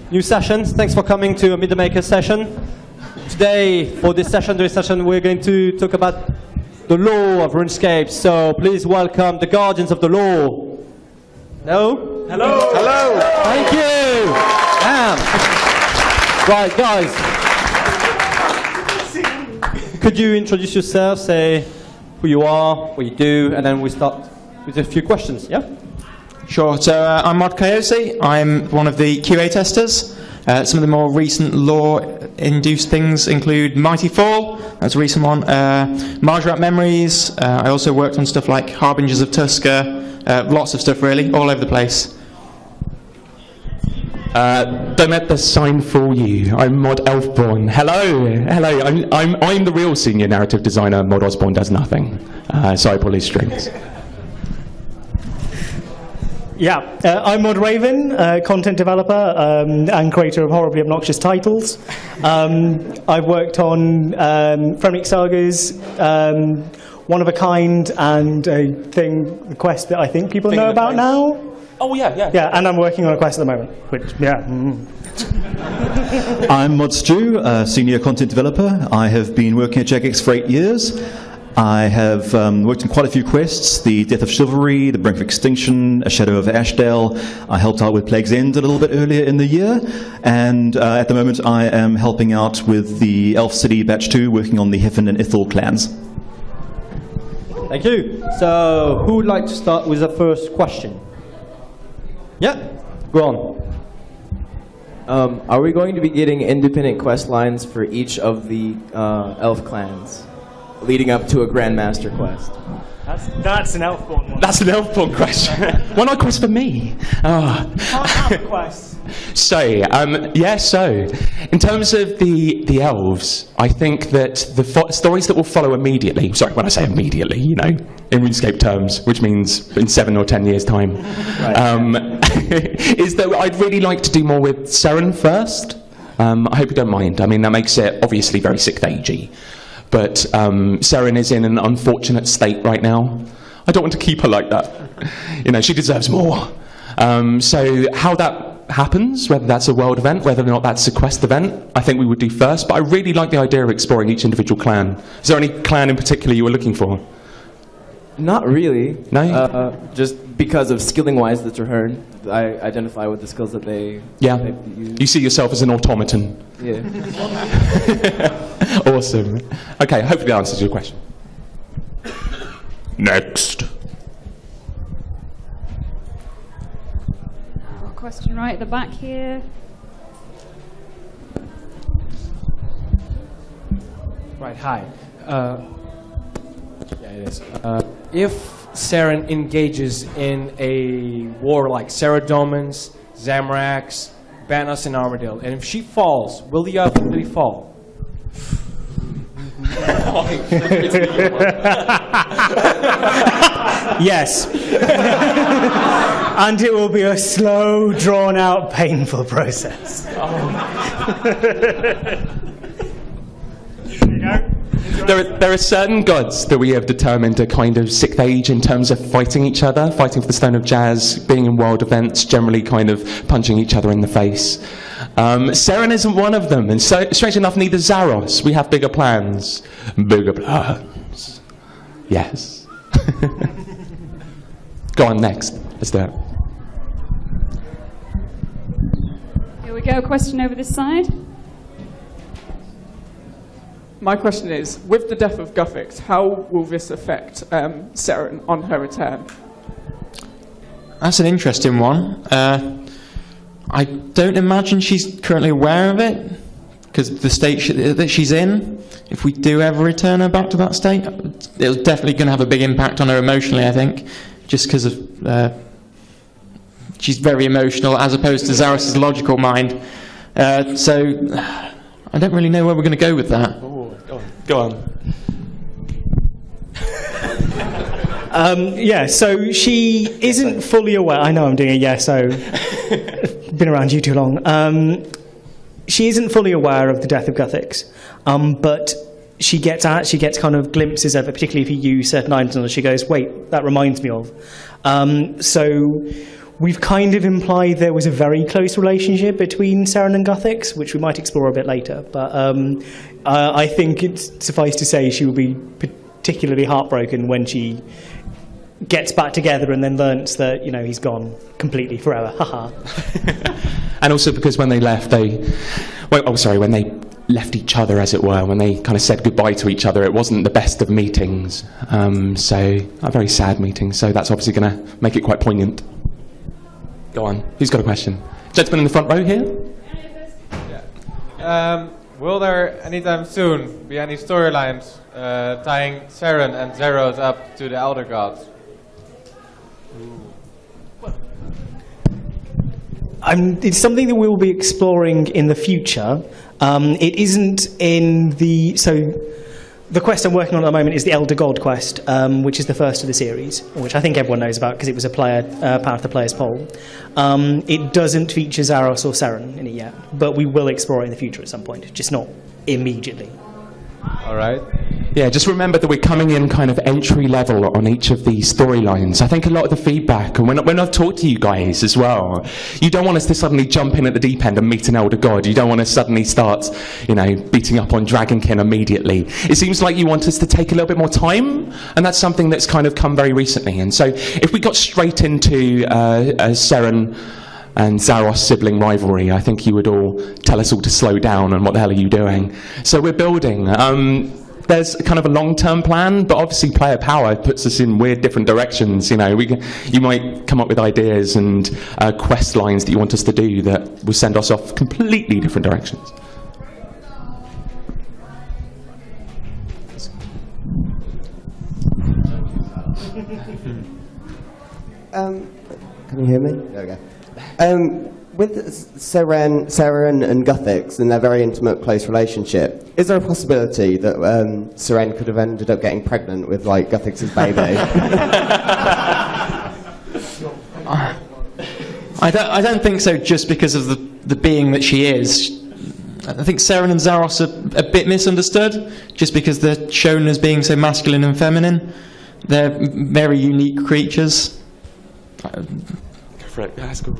new sessions. Thanks for coming to a Meet the Maker session. Today, for this session, we're going to talk about the law of RuneScape. So please welcome the guardians of the law. No? Hello. Hello. Thank you. Right, guys. Could you introduce yourself, say who you are, what you do, and then we start with a few questions, yeah? Sure. So I'm Mod Coyote. I'm one of the QA testers. Some of the more recent law-induced things include Mighty Fall, that's a recent one, Marjarat Memories. I also worked on stuff like Harbingers of Tuska, lots of stuff really, all over the place. Don't let the sign fool you. I'm Mod Elfborn. Hello. I'm the real senior narrative designer. Mod Osborne does nothing. So I pull his strings. Yeah, I'm Mod Raven, content developer and creator of horribly obnoxious titles. I've worked on Fremnik Sagas, One of a Kind, and a quest that I think people know about now. Oh, yeah. Yeah, and I'm working on a quest at the moment, which, yeah. I'm Mod Stu, senior content developer. I have been working at Jagex for 8 years. I have worked on quite a few quests, the Death of Chivalry, the Brink of Extinction, A Shadow of Ashdale. I helped out with Plague's End a little bit earlier in the year, and at the moment I am helping out with the Elf City Batch 2, working on the Hiffen and Ithil clans. Thank you. So, who would like to start with the first question? Yeah, go on. Are we going to be getting independent quest lines for each of the elf clans, leading up to a Grandmaster quest? That's an Elfborn one. That's an Elfborn question. Why not a quest for me? Oh. Can't have a quest. So, in terms of the elves, I think that the stories that will follow immediately, sorry, when I say immediately, you know, in RuneScape terms, which means in 7 or 10 years' time, is that I'd really like to do more with Seren first. I hope you don't mind. I mean, that makes it obviously very 6th Age-y. But Seren is in an unfortunate state right now. I don't want to keep her like that. You know, she deserves more. So how that happens, whether that's a world event, whether or not that's a quest event, I think we would do first. But I really like the idea of exploring each individual clan. Is there any clan in particular you were looking for? Not really. No? Just because of skilling-wise that's heard. I identify with the skills that they use. You see yourself as an automaton. Yeah. Awesome. Okay, hopefully that answers your question. Next. Question right at the back here. Right, hi. Yeah, it is. If Seren engages in a war like Saradomans, Zamorax, Banos, and Armadale, and if she falls, will the other really fall? Yes. And it will be a slow, drawn-out, painful process. There are certain gods that we have determined are kind of 6th Age in terms of fighting each other, fighting for the Stone of Jazz, being in world events, generally kind of punching each other in the face. Seren isn't one of them, and so, strange enough, neither Zaros. We have bigger plans. Bigger plans. Yes. Go on, next. Let's do it. Here we go, question over this side. My question is, with the death of Guthix, how will this affect Seren on her return? That's an interesting one. I don't imagine she's currently aware of it, because the state that she's in, if we do ever return her back to that state, it's definitely going to have a big impact on her emotionally, I think, just because of she's very emotional as opposed to Zaros' logical mind. So I don't really know where we're going to go with that. Go on. Yeah, so she isn't fully aware. I know I'm doing a yes, so been around you too long. She isn't fully aware of the death of Guthix, but she gets kind of glimpses of it, particularly if you use certain items, and she goes, "Wait, that reminds me of." So we've kind of implied there was a very close relationship between Seren and Guthix, which we might explore a bit later. But I think it's suffice to say she will be particularly heartbroken when she gets back together and then learns that, you know, he's gone completely forever. Haha. And also because when they left, when they left each other, as it were, when they kind of said goodbye to each other, it wasn't the best of meetings. So a very sad meeting. So that's obviously going to make it quite poignant. Go on. Who's got a question? Gentleman in the front row here. Will there anytime soon be any storylines tying Seren and Zeros up to the Elder Gods? It's something that we will be exploring in the future. It isn't in the... So the quest I'm working on at the moment is the Elder God quest, which is the first of the series, which I think everyone knows about because it was a player part of the player's poll. It doesn't feature Zaros or Seren in it yet, but we will explore it in the future at some point, just not immediately. All right. Yeah, just remember that we're coming in kind of entry level on each of these storylines. I think a lot of the feedback, and when I've talked to you guys as well, you don't want us to suddenly jump in at the deep end and meet an Elder God. You don't want to suddenly start, you know, beating up on Dragonkin immediately. It seems like you want us to take a little bit more time, and that's something that's kind of come very recently. And so if we got straight into Seren and Zaros sibling rivalry, I think you would all tell us all to slow down and what the hell are you doing? So we're building. There's kind of a long-term plan, but obviously player power puts us in weird different directions. You know, you might come up with ideas and quest lines that you want us to do that will send us off completely different directions. Can you hear me? There we go. With Seren and Guthix and their very intimate, close relationship, is there a possibility that Seren could have ended up getting pregnant with, like, Guthix's baby? I don't think so, just because of the being that she is. I think Seren and Zaros are a bit misunderstood, just because they're shown as being so masculine and feminine. They're very unique creatures. Go for it. That's cool.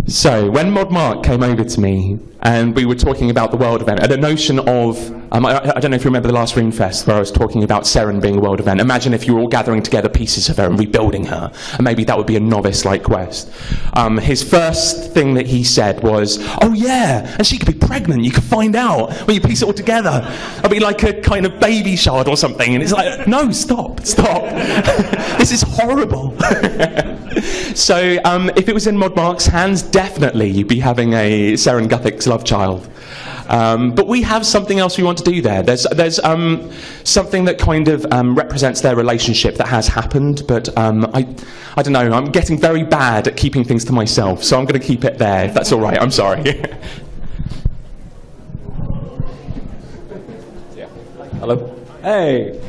So, when Mod Mark came over to me and we were talking about the world event, and a notion of, I don't know if you remember the last Runefest where I was talking about Seren being a world event. Imagine if you were all gathering together pieces of her and rebuilding her, and maybe that would be a novice-like quest. His first thing that he said was, oh yeah, and she could be pregnant, you could find out when you piece it all together. It'll be like a kind of baby shard or something, and it's like, no, stop. This is horrible. So, if it was in Mod Mark's hands, definitely you'd be having a Seren Guthix love child. But we have something else we want to do there. There's something that kind of represents their relationship that has happened, but I don't know, I'm getting very bad at keeping things to myself, so I'm going to keep it there, if that's all right. I'm sorry. Yeah. Hello? Hey!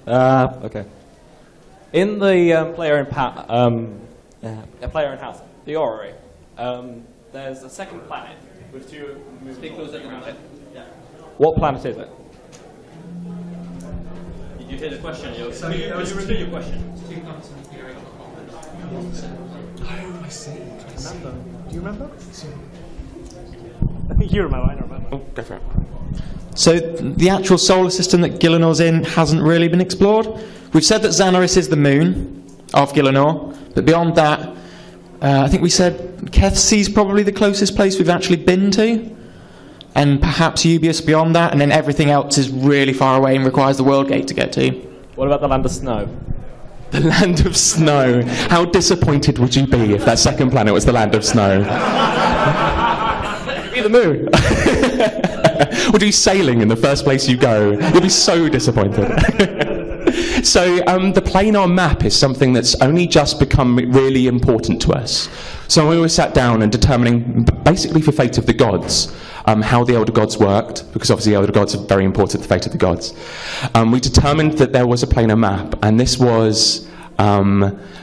Okay. In the player in house, the Orrery, there's a second planet with two. Speak closer to the mic. Yeah. What planet is it? Did you hear the question? Could you repeat your question? I see. Do you remember? I think you remember. I don't remember. Oh, go for it. So the actual solar system that Gilinor's in hasn't really been explored. We've said that Xanaris is the moon of Gilinor, but beyond that, I think we said Kethsy's probably the closest place we've actually been to, and perhaps Ubius beyond that, and then everything else is really far away and requires the World Gate to get to. What about the Land of Snow? The Land of Snow. How disappointed would you be if that second planet was the Land of Snow? It could be the moon. We'll do sailing in the first place you go. You'll be so disappointed. So the planar map is something that's only just become really important to us. So we always sat down and determining, basically for Fate of the Gods, how the Elder Gods worked, because obviously the Elder Gods are very important to Fate of the Gods. We determined that there was a planar map, and this was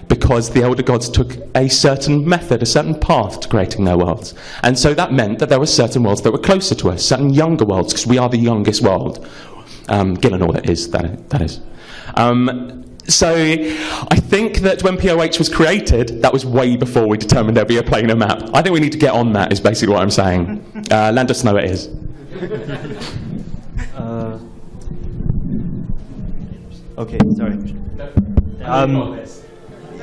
because the Elder Gods took a certain method, a certain path to creating their worlds. And so that meant that there were certain worlds that were closer to us, certain younger worlds, because we are the youngest world. Gilinor, that is. So I think that when POH was created, that was way before we determined there'd be a planar map. I think we need to get on that, is basically what I'm saying. Land of Snow it is. Okay, sorry.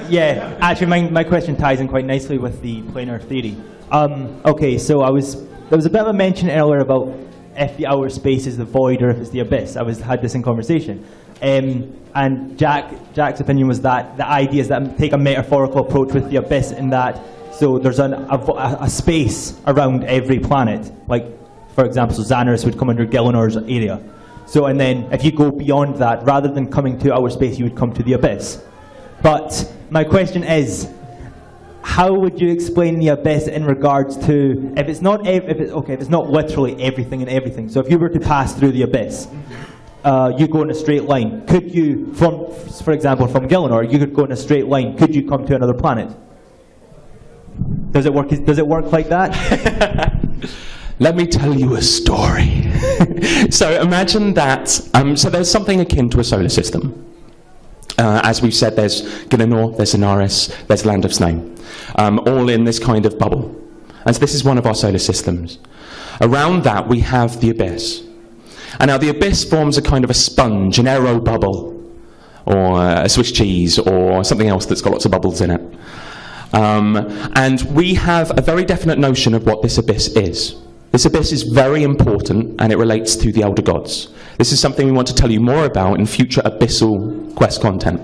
Yeah, actually my question ties in quite nicely with the planar theory. Okay, so there was a bit of a mention earlier about if the outer space is the void or if it's the abyss. Had this in conversation. And Jack's opinion was that the idea is that take a metaphorical approach with the abyss in that, so there's a space around every planet. Like, for example, so Xanaris would come under Gilinor's area. So, and then if you go beyond that, rather than coming to outer space, you would come to the abyss. But my question is, how would you explain the abyss in regards to, if it's not literally everything and everything, so if you were to pass through the abyss, you go in a straight line. Could you, for example, from Gilinor, you could go in a straight line. Could you come to another planet? Does it work like that? Let me tell you a story. So imagine that, so there's something akin to a solar system. As we've said, there's Gilinor, there's Xanaris, there's Land of Snow, all in this kind of bubble. And so this is one of our solar systems. Around that, we have the abyss. And now the abyss forms a kind of a sponge, an aero bubble, or a Swiss cheese, or something else that's got lots of bubbles in it. And we have a very definite notion of what this abyss is. This abyss is very important, and it relates to the Elder Gods. This is something we want to tell you more about in future Abyssal quest content.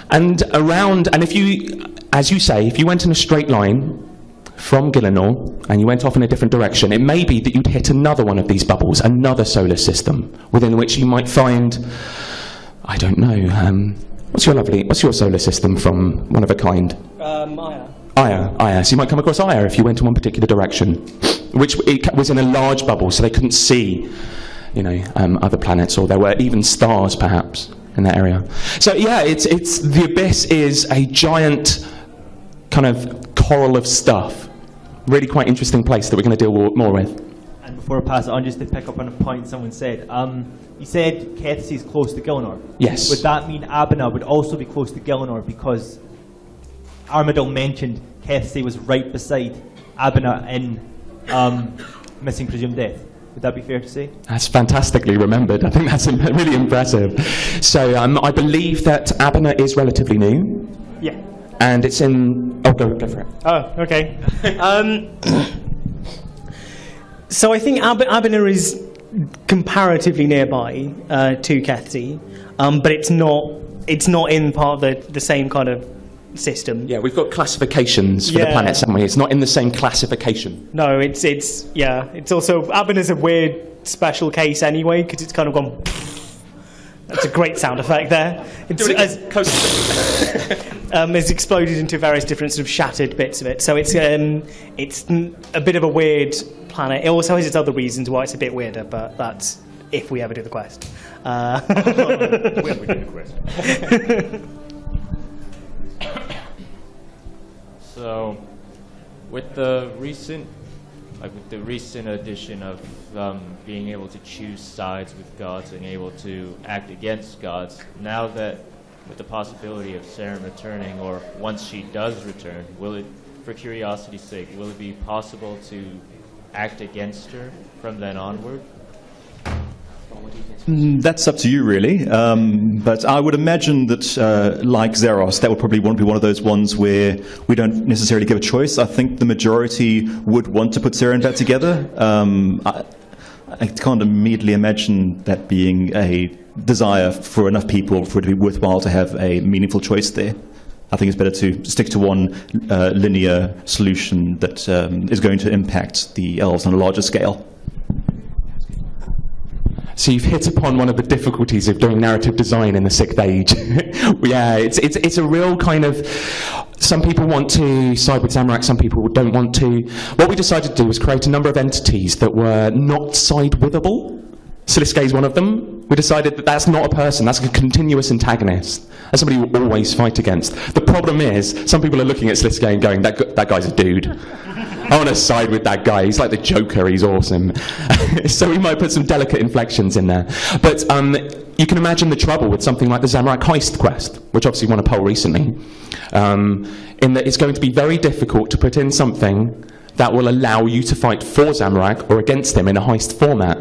And if you, as you say, if you went in a straight line from Gilinor, and you went off in a different direction, it may be that you'd hit another one of these bubbles, another solar system, within which you might find, I don't know, what's your solar system from One of a Kind? Aya. So you might come across Aya if you went in one particular direction, which it was in a large bubble, so they couldn't see, other planets, or there were even stars, perhaps, in that area. So yeah, it's the abyss is a giant kind of coral of stuff. Really quite interesting place that we're going to deal more with. And before I pass it on, just to pick up on a point someone said, you said Kethesy is close to Gilinor. Yes. Would that mean Abina would also be close to Gilinor, because Armadale mentioned Kethesy was right beside Abina in Missing Presumed Death? Would that be fair to say? That's fantastically remembered. I think that's really impressive. So I believe that Abina is relatively new. Yeah. And it's in... Oh, go for it. Oh, okay. So I think Abina is comparatively nearby to Kethesy, but it's not in part of the same kind of system. Yeah, we've got classifications for the planets, haven't we? It's not in the same classification. No, it's also, Abina's a weird special case anyway, because it's kind of gone. That's a great sound effect there. It's exploded into various different sort of shattered bits of it. So it's a bit of a weird planet. It also has its other reasons why it's a bit weirder, but that's if we ever do the quest. When we do the quest. So, with the recent addition of being able to choose sides with gods and able to act against gods, now that with the possibility of Saren returning, or once she does return, will it, for curiosity's sake, will it be possible to act against her from then onward? That's up to you, really. But I would imagine that, like Zeros, that would probably be one of those ones where we don't necessarily give a choice. I think the majority would want to put Saren back together. I can't immediately imagine that being a desire for enough people for it to be worthwhile to have a meaningful choice there. I think it's better to stick to one linear solution that is going to impact the elves on a larger scale. So you've hit upon one of the difficulties of doing narrative design in the 6th Age. Yeah, it's a real kind of, some people want to side with Zamorak, some people don't want to. What we decided to do was create a number of entities that were not side-withable. Siliske is one of them. We decided that that's not a person, that's a continuous antagonist. That's somebody you always fight against. The problem is, some people are looking at Siliske and going, that guy's a dude. I want to side with that guy. He's like the Joker. He's awesome. So we might put some delicate inflections in there. But you can imagine the trouble with something like the Zamorak Heist quest, which obviously won a poll recently, in that it's going to be very difficult to put in something that will allow you to fight for Zamorak or against him in a heist format.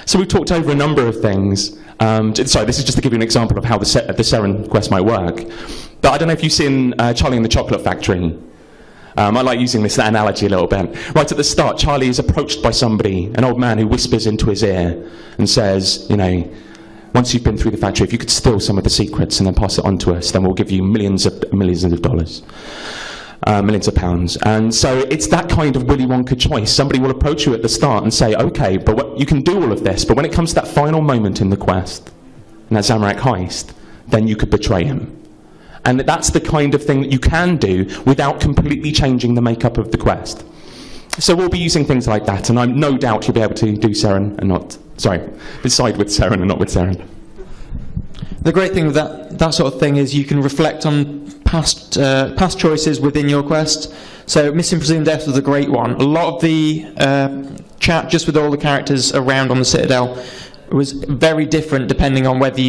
So we've talked over a number of things. Sorry, this is just to give you an example of how the Seren quest might work. But I don't know if you've seen Charlie and the Chocolate Factory. I like using this analogy a little bit. Right at the start, Charlie is approached by somebody, an old man who whispers into his ear and says, you know, once you've been through the factory, if you could steal some of the secrets and then pass it on to us, then we'll give you millions of dollars. Millions of pounds. And so it's that kind of Willy Wonka choice. Somebody will approach you at the start and say, okay, but you can do all of this, but when it comes to that final moment in the quest, in that Zamorak heist, then you could betray him. And that's the kind of thing that you can do without completely changing the makeup of the quest. So we'll be using things like that, and I'm no doubt you'll be able to do Seren and not, side with Seren and not with Seren. The great thing with that sort of thing is you can reflect on past choices within your quest. So Mission Presumed Death was a great one. A lot of the chat just with all the characters around on the Citadel was very different depending on whether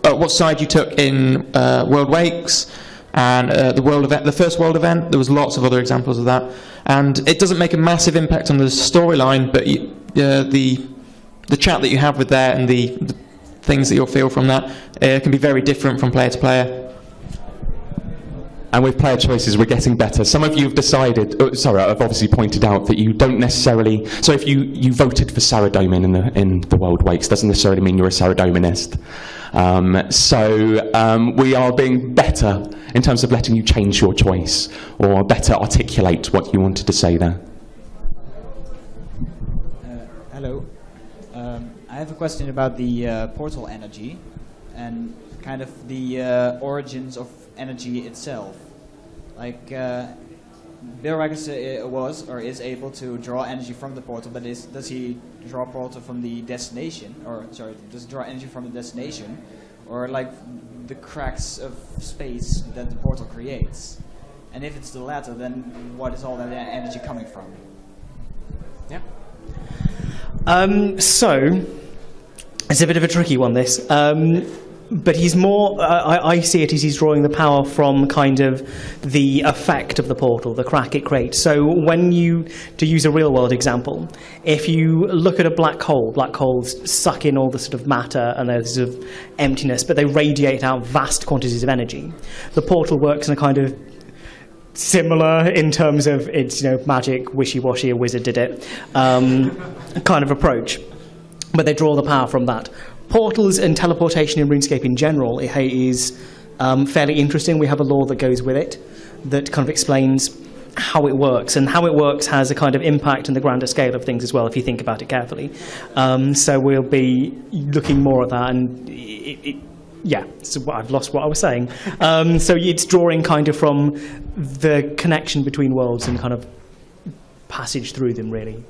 what side you took in World Wakes and the first world event. There was lots of other examples of that, and it doesn't make a massive impact on the storyline, but the chat that you have with there and the things that you'll feel from that can be very different from player to player. And with player choices, we're getting better. Some of you have decided, I've obviously pointed out that you don't necessarily, so if you voted for Saradomin in the World Wakes, doesn't necessarily mean you're a Saradominist. We are being better in terms of letting you change your choice, or better articulate what you wanted to say there. Hello. I have a question about the portal energy and kind of the origins of energy itself. Like, Bilrak is able to draw energy from the portal, but does he draw portal from the destination? Does he draw energy from the destination? Or like the cracks of space that the portal creates? And if it's the latter, then what is all that energy coming from? Yeah. So, it's a bit of a tricky one, this. But he's more, I see it as he's drawing the power from kind of the effect of the portal, the crack it creates. So to use a real world example, if you look at a black hole, black holes suck in all the sort of matter and there's sort of emptiness, but they radiate out vast quantities of energy. The portal works in a kind of similar in terms of it's, magic, wishy-washy, a wizard did it, kind of approach. But they draw the power from that. Portals and teleportation in RuneScape in general is fairly interesting. We have a lore that goes with it that kind of explains how it works, and how it works has a kind of impact in the grander scale of things as well, if you think about it carefully. So we'll be looking more at that, and so I've lost what I was saying. So it's drawing kind of from the connection between worlds and kind of passage through them, really.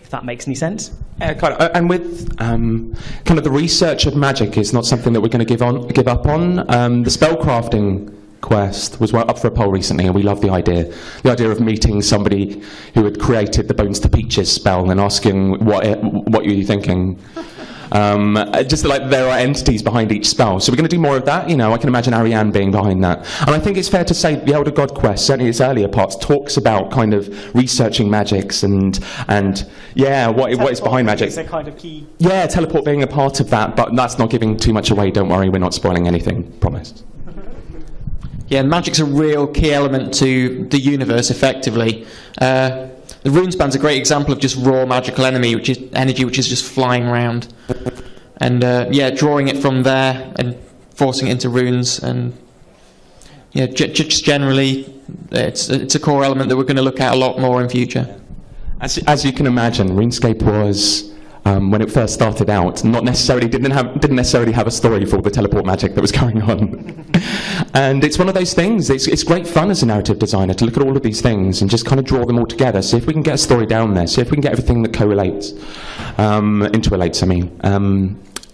If that makes any sense. Yeah, kind of. And with kind of the research of magic is not something that we're going to give up on. The spellcrafting quest was up for a poll recently, and we love the idea of meeting somebody who had created the Bones to Peaches spell and asking what are you thinking. Just like there are entities behind each spell. So we're going to do more of that. I can imagine Ariane being behind that. And I think it's fair to say the Elder God quest, certainly its earlier parts, talks about kind of researching magics and what is behind magic. Is a kind of key. Yeah, teleport being a part of that, but that's not giving too much away. Don't worry, we're not spoiling anything. Promise. Yeah, magic's a real key element to the universe, effectively. The Runespan's a great example of just raw magical energy, which is just flying around. And drawing it from there and forcing it into runes, and just generally, it's a core element that we're going to look at a lot more in future. As you can imagine, RuneScape was, when it first started out, didn't necessarily have a story for all the teleport magic that was going on. And it's one of those things, it's great fun as a narrative designer to look at all of these things and just kind of draw them all together, see if we can get a story down there, see if we can get everything that correlates, interrelates,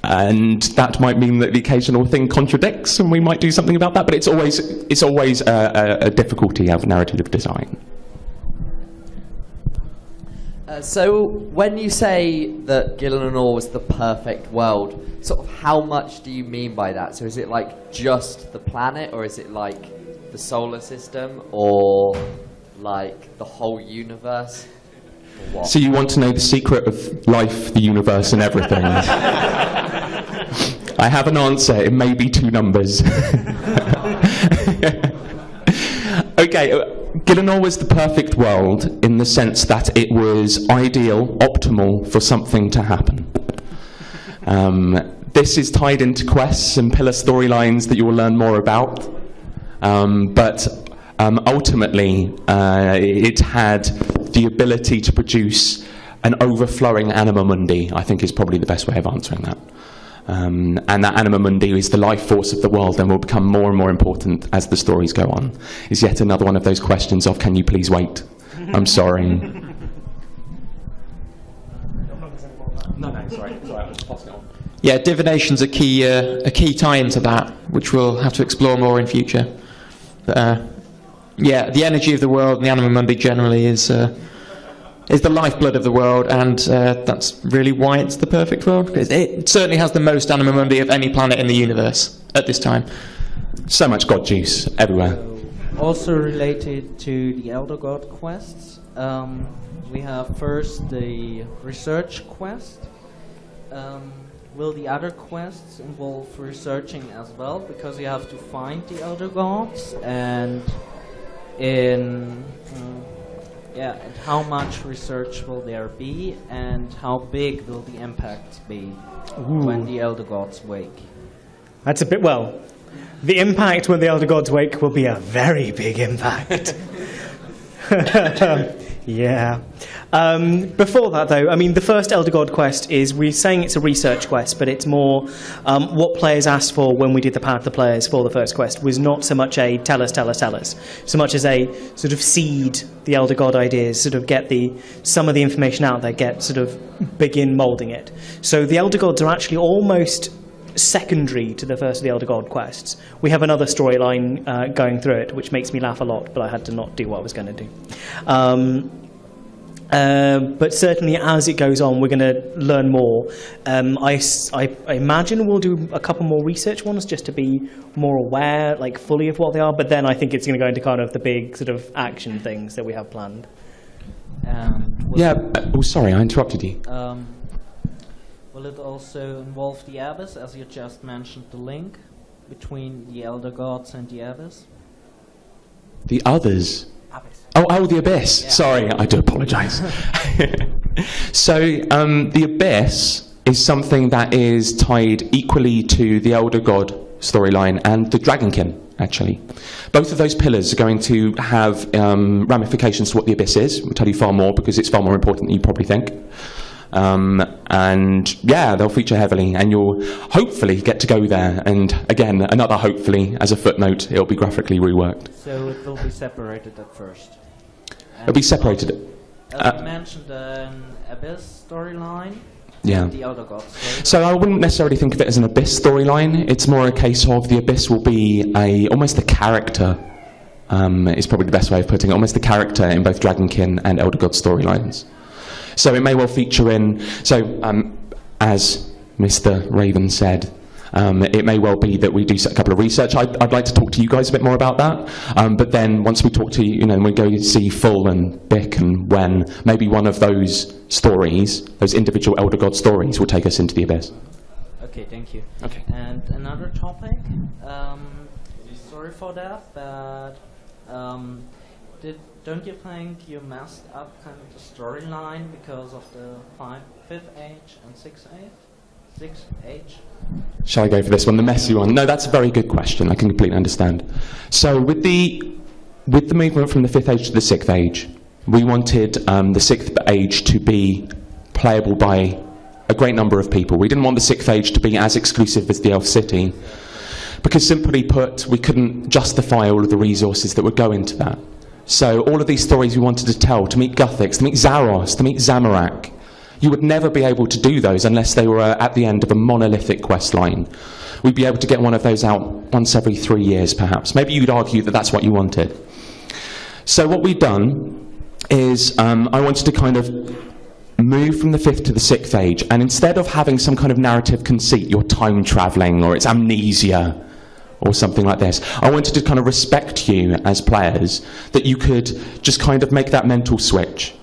and that might mean that the occasional thing contradicts, and we might do something about that, but it's always a difficulty of narrative design. So when you say that Gielinor was the perfect world, sort of how much do you mean by that? So is it like just the planet, or is it like the solar system, or like the whole universe? Or what? So you want to know the secret of life, the universe, and everything? I have an answer. It may be 2 numbers. Okay, Gielinor was the perfect world in the sense that it was ideal, optimal for something to happen. This is tied into quests and pillar storylines that you will learn more about. But ultimately, it had the ability to produce an overflowing anima mundi, I think is probably the best way of answering that. And that anima mundi is the life force of the world and will become more and more important as the stories go on. Is yet another one of those questions of, can you please wait? I'm sorry. No, sorry, I was passing on. Yeah, divination's a key tie into that, which we'll have to explore more in future. But, yeah, the energy of the world and the anima mundi generally is the lifeblood of the world, and that's really why it's the perfect world. Because it certainly has the most anima mundi of any planet in the universe at this time. So much god juice everywhere. Also related to the Elder God quests, we have first the research quest. Will the other quests involve researching as well? Because you have to find the Elder Gods, and and how much research will there be, and how big will the impact be when the Elder Gods wake? That's a bit, well, the impact when the Elder Gods wake will be a very big impact. Yeah. Before that, though, I mean, the first Elder God quest is, we're saying it's a research quest, but it's more what players asked for when we did the Path of the Players for the first quest was not so much a tell us, so much as a sort of seed the Elder God ideas, sort of get some of the information out there, begin moulding it. So the Elder Gods are actually almost secondary to the first of the Elder God quests. We have another storyline going through it, which makes me laugh a lot, but I had to not do what I was going to do. But certainly as it goes on, we're going to learn more. I imagine we'll do a couple more research ones just to be more aware, like fully of what they are, but then I think it's going to go into kind of the big sort of action things that we have planned. Sorry, I interrupted you. Will it also involve the Abyss, as you just mentioned, the link between the Elder Gods and the Abyss? The others? Abyss. Oh, the Abyss. Yeah. Sorry, I do apologise. So, the Abyss is something that is tied equally to the Elder God storyline and the Dragonkin, actually. Both of those pillars are going to have ramifications to what the Abyss is. We'll tell you far more because it's far more important than you probably think. And yeah, they'll feature heavily, and you'll hopefully get to go there. And again, another hopefully, as a footnote, it'll be graphically reworked. So it will be separated at first. It'll be separated. As you mentioned, an Abyss storyline. Yeah. The Elder Gods storyline. So I wouldn't necessarily think of it as an Abyss storyline. It's more a case of the Abyss will be almost a character. Is probably the best way of putting it. Almost a character in both Dragonkin and Elder God storylines. So it may well feature in, as Mr. Raven said, it may well be that we do a couple of research. I'd like to talk to you guys a bit more about that. But then once we talk to you, we go see Full and Bick and Wen, maybe one of those stories, those individual Elder God stories, will take us into the Abyss. Okay, thank you. Okay. And another topic, sorry for that, but don't you think you messed up kind of the storyline because of the 5th age and 6th age? Shall I go for this one, the messy one? No, that's a very good question. I can completely understand. So with the movement from the 5th age to the 6th age, we wanted the 6th age to be playable by a great number of people. We didn't want the 6th age to be as exclusive as the Elf City, because simply put, we couldn't justify all of the resources that would go into that. So all of these stories we wanted to tell, to meet Guthix, to meet Zaros, to meet Zamorak, you would never be able to do those unless they were at the end of a monolithic quest line. We'd be able to get one of those out once every 3 years, perhaps. Maybe you'd argue that that's what you wanted. So what we've done is I wanted to kind of move from the 5th to the 6th age, and instead of having some kind of narrative conceit, you're time travelling or it's amnesia or something like this, I wanted to kind of respect you as players, that you could just kind of make that mental switch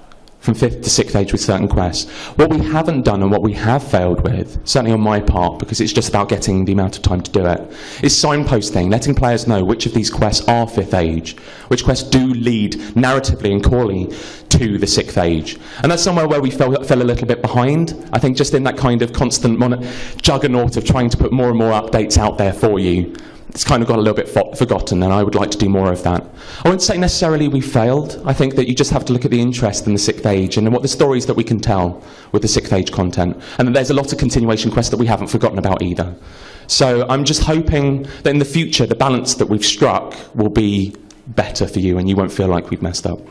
from 5th to 6th age with certain quests. What we haven't done and what we have failed with, certainly on my part, because it's just about getting the amount of time to do it, is signposting, letting players know which of these quests are 5th age, which quests do lead narratively and corely to the 6th age. And that's somewhere where we fell a little bit behind, I think, just in that kind of constant juggernaut of trying to put more and more updates out there for you. It's kind of got a little bit forgotten, and I would like to do more of that. I wouldn't say necessarily we failed. I think that you just have to look at the interest in the 6th age and what the stories that we can tell with the 6th age content. And there's a lot of continuation quests that we haven't forgotten about either. So I'm just hoping that in the future, the balance that we've struck will be better for you and you won't feel like we've messed up.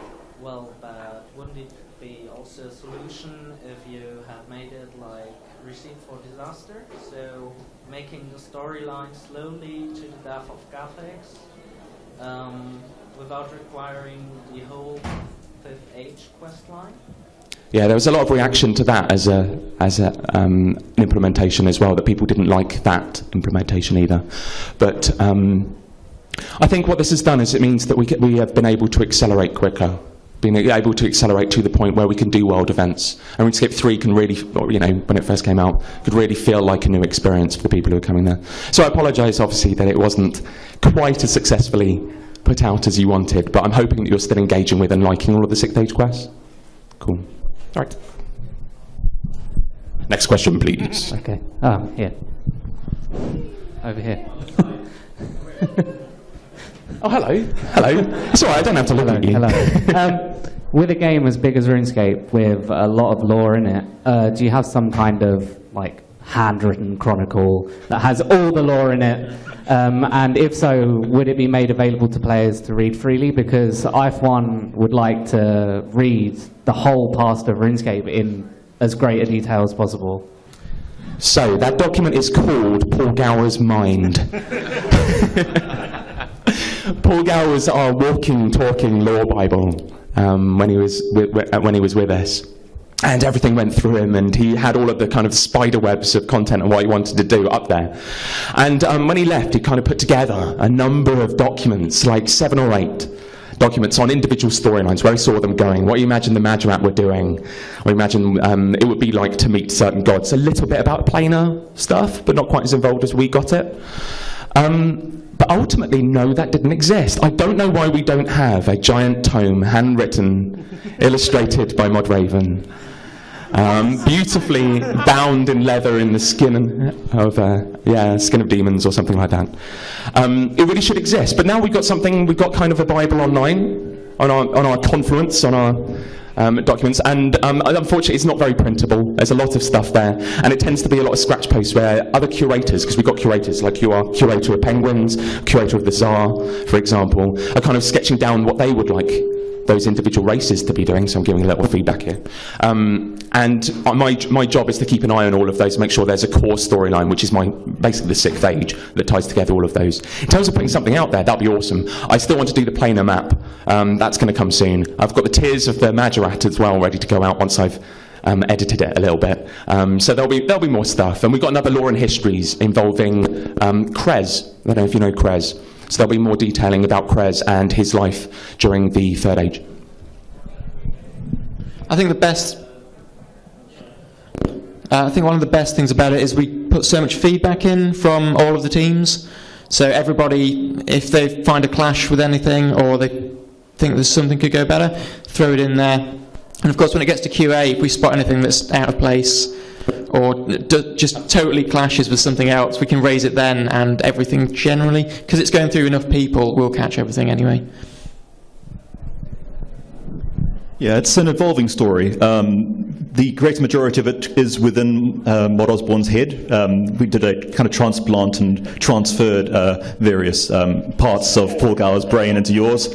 Well, but wouldn't it be also a solution if you have made it like Receipt for Disaster? So making the storyline slowly to the death of Gothics without requiring the whole 5th age quest line? Yeah, there was a lot of reaction to that as an implementation as well, that people didn't like that implementation either. But I think what this has done is it means that we have been able to accelerate quicker, being able to accelerate to the point where we can do world events. And RuneScape 3 can really, when it first came out, could really feel like a new experience for the people who are coming there. So I apologise, obviously, that it wasn't quite as successfully put out as you wanted, but I'm hoping that you're still engaging with and liking all of the 6th age quests. Cool. All right. Next question, please. Okay. Here. Over here. Oh, hello. Hello. It's all right, I don't have to look at you. Hello. With a game as big as RuneScape, with a lot of lore in it, do you have some kind of handwritten chronicle that has all the lore in it? And if so, would it be made available to players to read freely? Because IF1 would like to read the whole past of RuneScape in as great a detail as possible. So, that document is called Paul Gower's Mind. Paul Gower was our walking, talking lore Bible when he was with us. And everything went through him, and he had all of the kind of spider webs of content and what he wanted to do up there. And when he left, he kind of put together a number of documents, like 7 or 8 documents on individual storylines, where he saw them going, what he imagined the Magrat were doing, what he imagined it would be like to meet certain gods. A little bit about planar stuff, but not quite as involved as we got it. But ultimately, no, that didn't exist. I don't know why we don't have a giant tome, handwritten, illustrated by Modraven, beautifully bound in leather in the skin of, skin of demons or something like that. It really should exist. But now we've got something, we've got kind of a Bible online, on our Confluence, on our documents, and unfortunately it's not very printable. There's a lot of stuff there, and it tends to be a lot of scratch posts where other curators, because we've got curators, like you are curator of Penguins, curator of the Tsar, for example, are kind of sketching down what they would like those individual races to be doing, so I'm giving a little feedback here. And my job is to keep an eye on all of those, make sure there's a core storyline, which is basically the 6th age, that ties together all of those. In terms of putting something out there, that'd be awesome. I still want to do the planar map. That's going to come soon. I've got the Tears of the Magrat as well, ready to go out once I've edited it a little bit. So there'll be more stuff. And we've got another Lore and Histories involving Krez. I don't know if you know Krez. So there'll be more detailing about Krez and his life during the 3rd age. I think one of the best things about it is we put so much feedback in from all of the teams. So everybody, if they find a clash with anything or they think there's something could go better, throw it in there. And of course, when it gets to QA, if we spot anything that's out of place or just totally clashes with something else, we can raise it then, and everything generally, because it's going through enough people, we'll catch everything anyway. Yeah, it's an evolving story. The great majority of it is within Mod Osborne's head. We did a kind of transplant and transferred various parts of Paul Gower's brain into yours.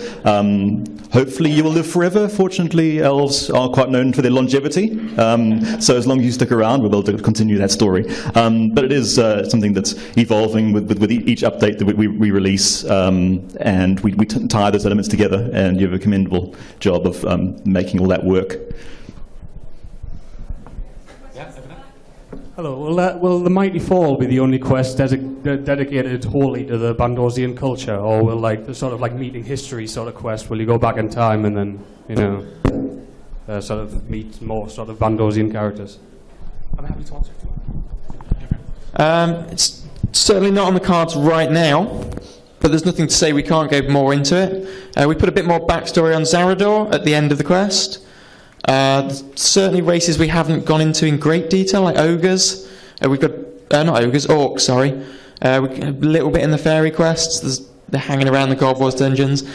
Hopefully you will live forever. Fortunately, elves are quite known for their longevity. So as long as you stick around, we'll be able to continue that story. But it is something that's evolving with each update that we release. And we tie those elements together, and you have a commendable job of making all that work. Hello. Will the Mighty Fall be the only quest dedicated wholly to the Bandosian culture, or will like the sort of like meeting history sort of quest? Will you go back in time and then sort of meet more sort of Bandosian characters? I'm happy to answer. It's certainly not on the cards right now, but there's nothing to say we can't go more into it. We put a bit more backstory on Zarador at the end of the quest. Certainly races we haven't gone into in great detail, like ogres. We've got, not ogres, orcs, sorry. A little bit in the fairy quests. They're hanging around the God Wars dungeons.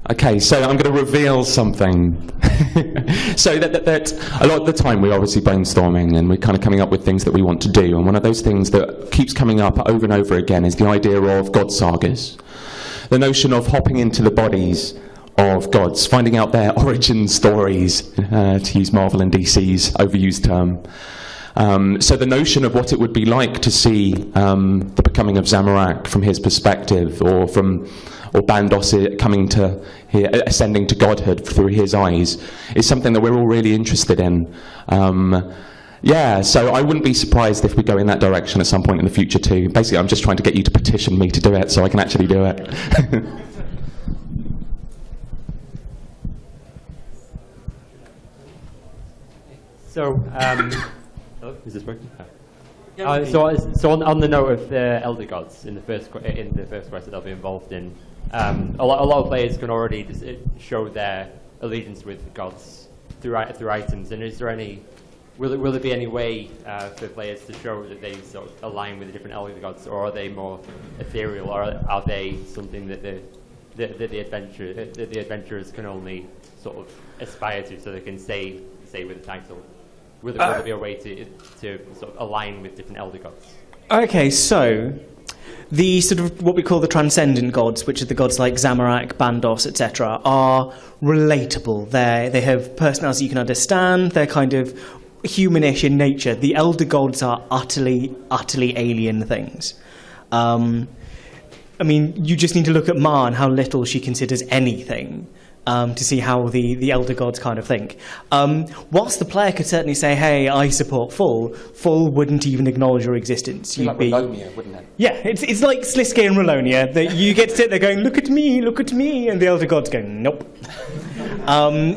Okay, so I'm going to reveal something. So that a lot of the time we're obviously brainstorming and we're kind of coming up with things that we want to do. And one of those things that keeps coming up over and over again is the idea of god sagas. The notion of hopping into the bodies of gods, finding out their origin stories, to use Marvel and DC's overused term. So the notion of what it would be like to see the becoming of Zamorak from his perspective, or Bandos coming to ascending to godhood through his eyes, is something that we're all really interested in. So I wouldn't be surprised if we go in that direction at some point in the future too. Basically, I'm just trying to get you to petition me to do it so I can actually do it. So, hello, is this working? So on the note of the elder gods in the first quest that they'll be involved in, a lot of players can already show their allegiance with gods through items. And is there any? Will there be any way for players to show that they sort of align with the different elder gods, or are they more ethereal, or are they something that the adventurers can only sort of aspire to, so they can say with the title? Will there be a way to sort of align with different elder gods? Okay, so the sort of what we call the transcendent gods, which are the gods like Zamorak, Bandos, etc., are relatable. They have personalities you can understand. They're kind of humanish in nature. The elder gods are utterly alien things. I mean, you just need to look at Ma and how little she considers anything. To see how the elder gods kind of think. Whilst the player could certainly say, hey, I support Full wouldn't even acknowledge your existence. You'd be like Rolonia, wouldn't it? Yeah, it's like Sliske and Rolonia, that you get to sit there going, look at me, and the elder gods going, nope.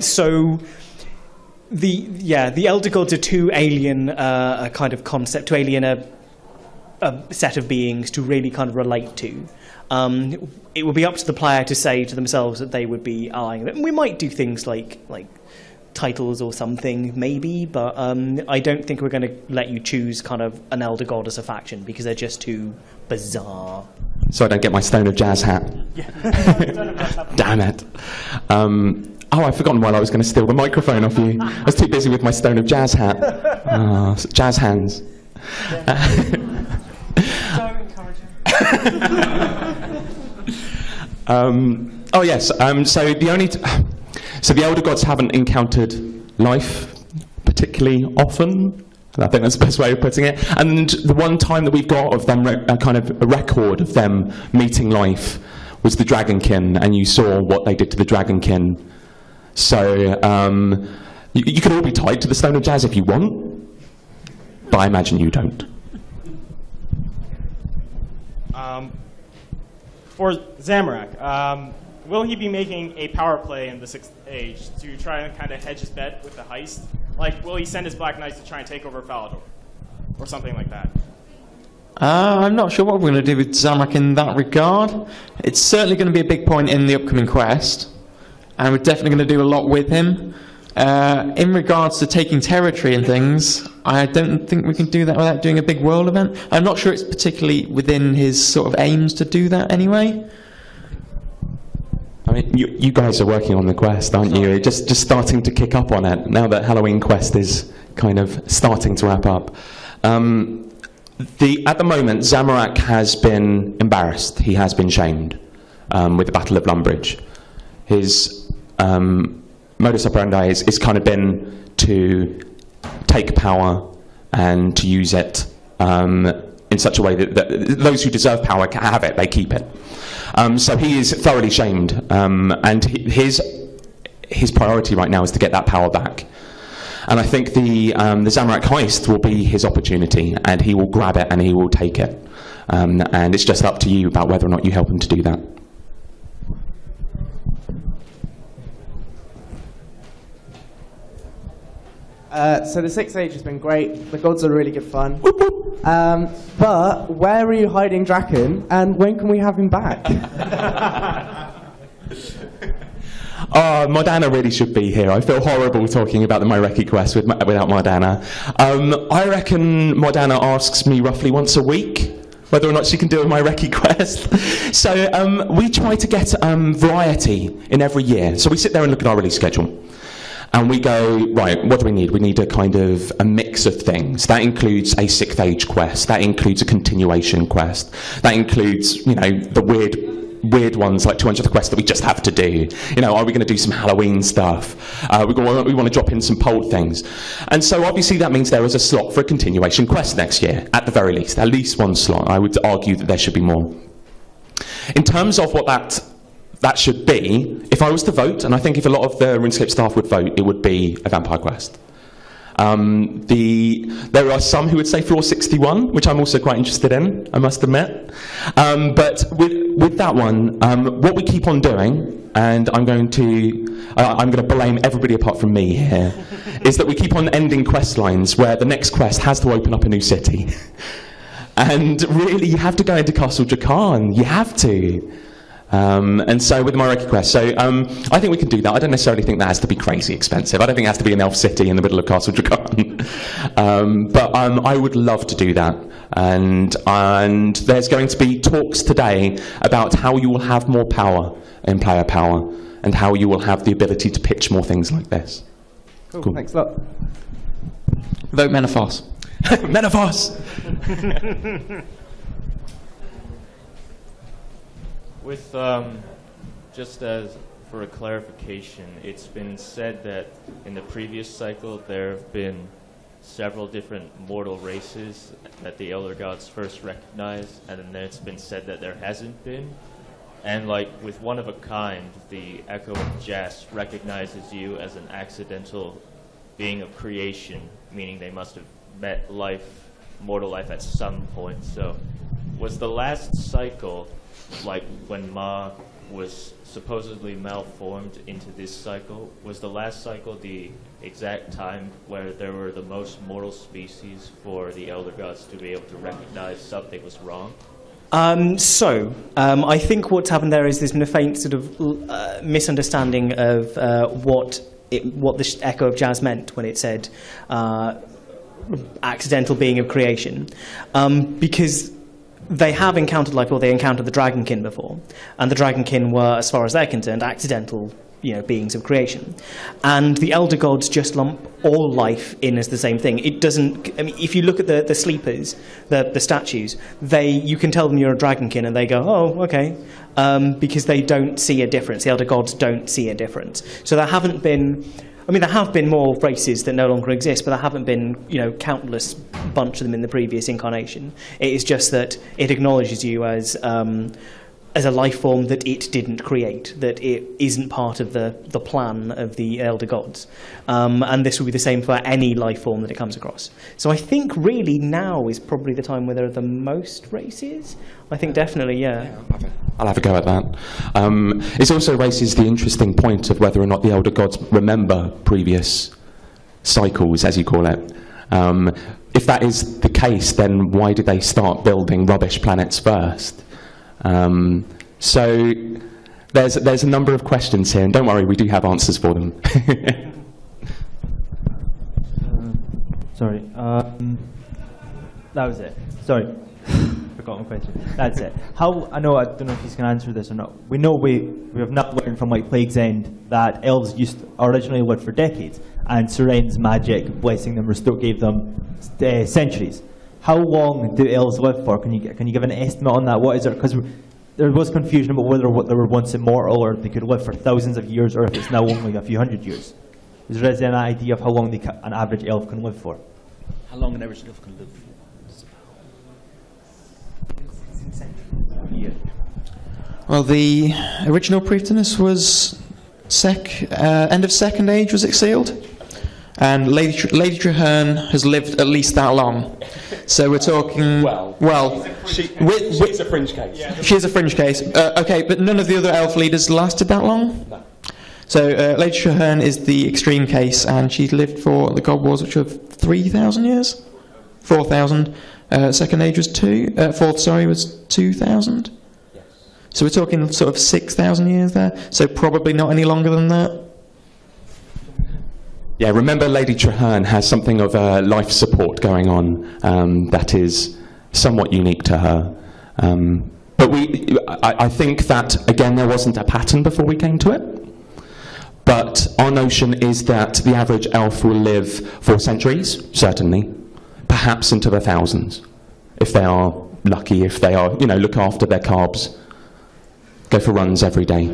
So the elder gods are too alien a kind of concept, too alien a set of beings to really kind of relate to. It would be up to the player to say to themselves that they would be eyeing them. We might do things like titles or something, maybe, but I don't think we're going to let you choose kind of an elder god as a faction, because they're just too bizarre. So I don't get my Stone of Jazz hat. Damn it. I've forgotten while I was going to steal the microphone off you. I was too busy with my Stone of Jazz hat. Jazz hands. So the elder gods haven't encountered life particularly often. I think that's the best way of putting it. And the one time that we've got of them, a kind of a record of them meeting life, was the Dragonkin, and you saw what they did to the Dragonkin. So you can all be tied to the Stone of Jazz if you want, but I imagine you don't. For Zamorak, will he be making a power play in the 6th Age to try and kind of hedge his bet with the heist? Like, will he send his Black Knights to try and take over Falador? Or something like that? I'm not sure what we're going to do with Zamorak in that regard. It's certainly going to be a big point in the upcoming quest, and we're definitely going to do a lot with him. In regards to taking territory and things, I don't think we can do that without doing a big world event. I'm not sure it's particularly within his sort of aims to do that anyway. I mean, you guys are working on the quest, aren't you? You're just starting to kick up on it now that Halloween Quest is kind of starting to wrap up. At the moment, Zamorak has been embarrassed. He has been shamed with the Battle of Lumbridge. His modus operandi is kind of been to take power and to use it in such a way that those who deserve power can have it, they keep it. So he is thoroughly shamed, and his priority right now is to get that power back. And I think the Zamorak heist will be his opportunity, and he will grab it and he will take it. And it's just up to you about whether or not you help him to do that. So the Sixth Age has been great. The gods are really good fun. But where are you hiding Draken, and when can we have him back? Oh, Mordana really should be here. I feel horrible talking about the Myreki quest without Mordana. I reckon Mordana asks me roughly once a week whether or not she can do a Myreki quest. So we try to get variety in every year. So we sit there and look at our release schedule. And we go, right, what do we need? We need a kind of a mix of things. That includes a Sixth Age quest. That includes a continuation quest. That includes, you know, the weird ones like 200th quest that we just have to do. You know, are we going to do some Halloween stuff? We want to drop in some poll things. And so obviously that means there is a slot for a continuation quest next year, at the very least. At least one slot. I would argue that there should be more. In terms of what that should be, if I was to vote, and I think if a lot of the RuneScape staff would vote, it would be a Vampire Quest. There are some who would say Floor 61, which I'm also quite interested in, I must admit. But with that one, what we keep on doing, and I'm going to blame everybody apart from me here, is that we keep on ending quest lines where the next quest has to open up a new city. And really, you have to go into Castle Drakan. You have to. And so with the Myreki quest, so I think we can do that. I don't necessarily think that has to be crazy expensive. I don't think it has to be an elf city in the middle of Castle Drakan. But I would love to do that. And there's going to be talks today about how you will have more power in player power and how you will have the ability to pitch more things like this. Cool. Thanks a lot. Vote Menaphos. Menaphos! With, just as for a clarification, it's been said that in the previous cycle there have been several different mortal races that the Elder Gods first recognized, and then it's been said that there hasn't been. And like with One of a Kind, the Echo of Jas recognizes you as an accidental being of creation, meaning they must have met mortal life at some point. So was the last cycle, like when Ma was supposedly malformed into this cycle, was the last cycle the exact time where there were the most mortal species for the Elder Gods to be able to recognize something was wrong? I think what's happened there is there's been a faint sort of misunderstanding of what the Echo of Jas meant when it said accidental being of creation, because they have encountered life, or they encountered the Dragonkin before, and the Dragonkin were, as far as they're concerned, accidental, beings of creation. And the Elder Gods just lump all life in as the same thing. It doesn't. I mean, if you look at the sleepers, the statues, you can tell them you're a Dragonkin, and they go, oh, okay, because they don't see a difference. The Elder Gods don't see a difference. So there haven't been. I mean, there have been more races that no longer exist, but there haven't been, countless bunch of them in the previous incarnation. It is just that it acknowledges you as a life form that it didn't create, that it isn't part of the plan of the Elder Gods. And this will be the same for any life form that it comes across. So I think really now is probably the time where there are the most races. I think definitely, yeah. I'll have a go at that. It also raises the interesting point of whether or not the Elder Gods remember previous cycles, as you call it. If that is the case, then why did they start building rubbish planets first? So there's a number of questions here, and don't worry, we do have answers for them. Sorry. That was it. Sorry. Forgot my question. That's it. I don't know if you can answer this or not. We know we have not learned from Plague's End that elves originally lived for decades, and Seren's magic, blessing them, gave them centuries. How long do elves live for? Can you give an estimate on that? What is it? Because there was confusion about whether they were once immortal, or they could live for thousands of years, or if it's now only a few hundred years. Is there any idea of how long an average elf can live for? How long an average elf can live for? Yeah. Well, the original Priestess was end of Second Age was exiled. and Lady Traherne has lived at least that long. So we're talking. She's a fringe case. She's a fringe case. Okay, but none of the other elf leaders lasted that long? No. So Lady Traherne is the extreme case, and she's lived for the God Wars, which were 3,000 years? 4,000. Second Age was 2,000. Yes. So we're talking sort of 6,000 years there, so probably not any longer than that. Yeah, remember Lady Traherne has something of a life support going on that is somewhat unique to her. But I think that, again, there wasn't a pattern before we came to it. But our notion is that the average elf will live for centuries, certainly, perhaps into the thousands, if they are lucky, if they are, look after their carbs, go for runs every day.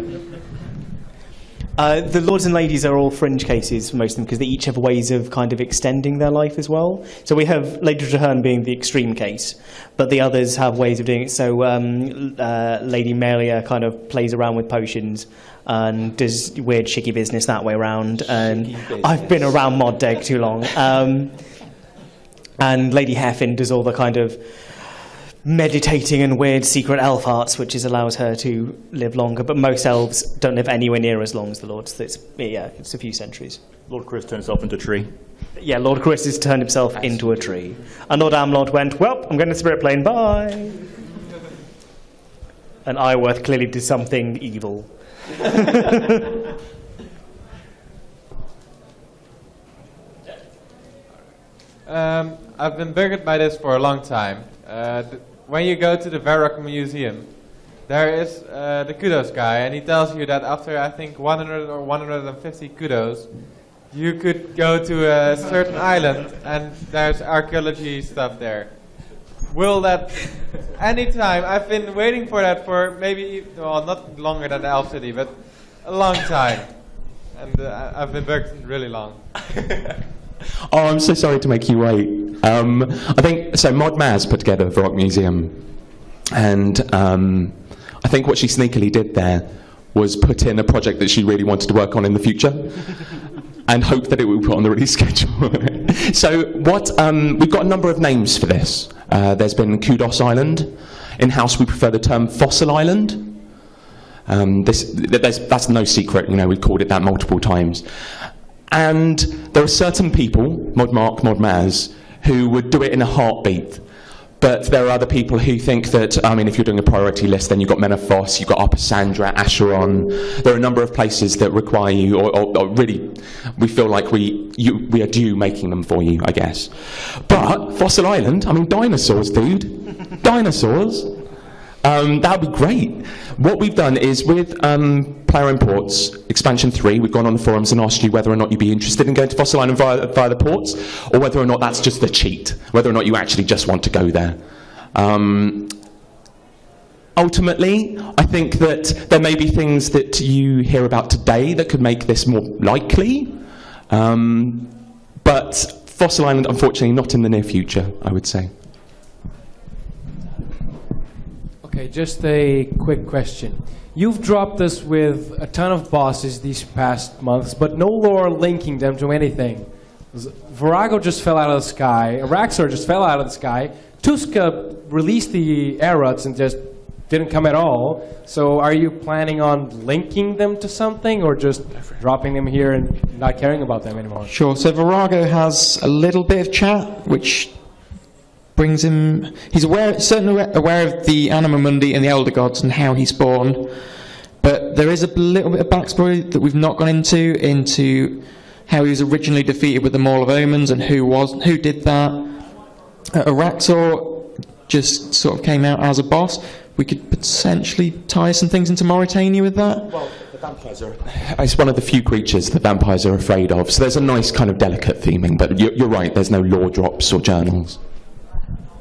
The lords and ladies are all fringe cases for most of them because they each have ways of kind of extending their life as well. So we have Lady Traherne being the extreme case, but the others have ways of doing it. So Lady Melia kind of plays around with potions and does weird shicky business that way around. And I've been around Mod Deck too long. And Lady Hairfin does all the kind of meditating and weird secret elf arts, which allows her to live longer. But most elves don't live anywhere near as long as the lords. It's a few centuries. Lord Chris turned himself into a tree. Yeah, Lord Chris has turned himself into a tree. And Lord Amlot went, well, I'm going to Spirit Plane, bye. And Iworth clearly did something evil. I've been bugged by this for a long time. When you go to the Varrock Museum, there is the kudos guy, and he tells you that after, I think, 100 or 150 kudos, you could go to a certain island, and there's archaeology stuff there. Will that, anytime, I've been waiting for that for maybe, well, not longer than the Elf City, but a long time. And I've been bugged really long. Oh, I'm so sorry to make you wait. I think, so Mod Maz put together the Varrock Museum, and I think what she sneakily did there was put in a project that she really wanted to work on in the future, and hope that it would be put on the release schedule. So we've got a number of names for this. There's been Kudos Island. In-house we prefer the term Fossil Island. That's no secret, we've called it that multiple times. And there are certain people, Mod Mark, Mod Maz, who would do it in a heartbeat. But there are other people who think that, if you're doing a priority list, then you've got Menethos, you've got Upper Sandra, Acheron. There are a number of places that require you, or really, we feel like we are due making them for you, I guess. But Fossil Island, dinosaurs, dude. Dinosaurs. That would be great. What we've done is with Player Imports, Expansion 3, we've gone on the forums and asked you whether or not you'd be interested in going to Fossil Island via the ports, or whether or not that's just a cheat, whether or not you actually just want to go there. Ultimately, I think that there may be things that you hear about today that could make this more likely, but Fossil Island, unfortunately, not in the near future, I would say. Okay, just a quick question. You've dropped us with a ton of bosses these past months, but no lore linking them to anything. Virago just fell out of the sky, Araxor just fell out of the sky, Tuska released the Aerots and just didn't come at all. So are you planning on linking them to something, or just dropping them here and not caring about them anymore? Sure, so Virago has a little bit of chat, which brings him, he's certainly aware of the Anima Mundi and the Elder Gods and how he spawned, but there is a little bit of backstory that we've not gone into how he was originally defeated with the Maul of Omens and who did that. Araxor just sort of came out as a boss. We could potentially tie some things into Mauritania with that. Well, the vampires are... It's one of the few creatures the vampires are afraid of, so there's a nice kind of delicate theming, but you're right, there's no lore drops or journals.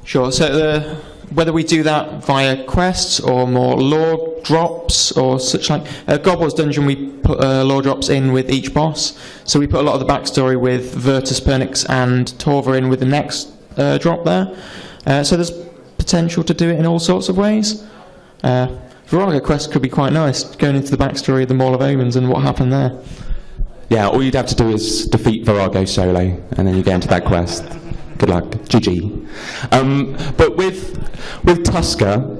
Sure, so whether we do that via quests or more lore drops or such like. God Wars Dungeon, we put lore drops in with each boss. So we put a lot of the backstory with Virtus, Pernix and Torva in with the next drop there. So there's potential to do it in all sorts of ways. Virago quest could be quite nice, going into the backstory of the Maul of Omens and what happened there. Yeah, all you'd have to do is defeat Virago solo, and then you get into that quest. Good luck. GG. But with Tusker,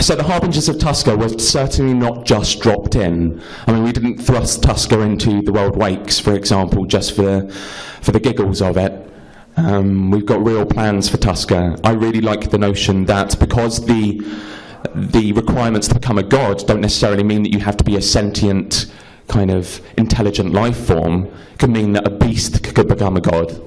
so the Harbingers of Tusker were certainly not just dropped in. I mean, we didn't thrust Tusker into the World Wakes, for example, just for the giggles of it. We've got real plans for Tusker. I really like the notion that because the requirements to become a god don't necessarily mean that you have to be a sentient, kind of intelligent life form. It could mean that a beast could become a god.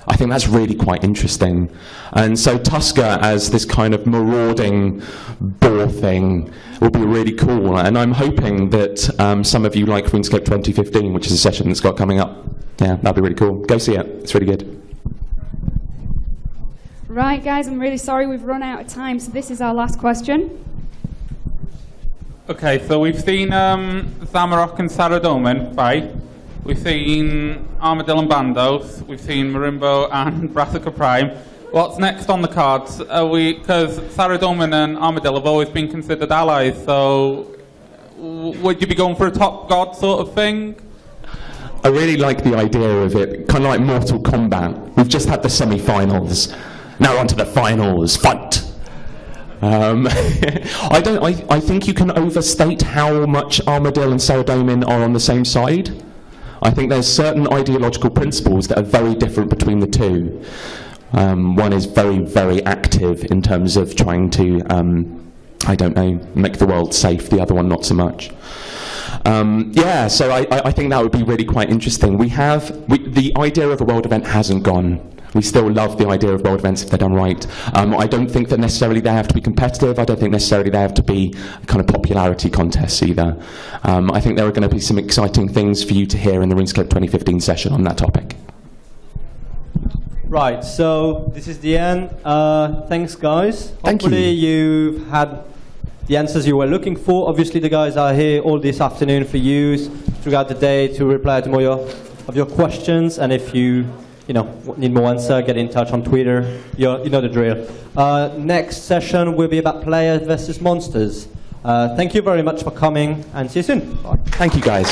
I think that's really quite interesting. And so Tusker as this kind of marauding boar thing will be really cool. And I'm hoping that some of you like RuneScape 2015, which is a session that's got coming up. Yeah, that'd be really cool. Go see it. It's really good. Right, guys, I'm really sorry we've run out of time, so this is our last question. Okay, so we've seen Zamorak and Saradomin fight. We've seen Armadillo and Bandos. We've seen Marimbo and Brassica Prime. What's next on the cards? Because Saradomin and Armadillo have always been considered allies, so would you be going for a top god sort of thing? I really like the idea of it, kind of like Mortal Kombat. We've just had the semi-finals. Now on to the finals. Fight! I think you can overstate how much Armadillo and Saradomin are on the same side. I think there's certain ideological principles that are very different between the two. One is very, very active in terms of trying to, I don't know, make the world safe. The other one, not so much. Yeah, so I think that would be really quite interesting. The idea of a world event hasn't gone. We still love the idea of world events if they're done right. I don't think that necessarily they have to be competitive. I don't think necessarily they have to be kind of popularity contests either. I think there are going to be some exciting things for you to hear in the RuneScape 2015 session on that topic. Right, so this is the end. Thanks, guys. Thank you. Hopefully you've had the answers you were looking for. Obviously, the guys are here all this afternoon for you throughout the day to reply to more of your questions. And if you need more answer, get in touch on Twitter. You know the drill. Next session will be about players versus monsters. Thank you very much for coming, and see you soon. Bye. Thank you, guys.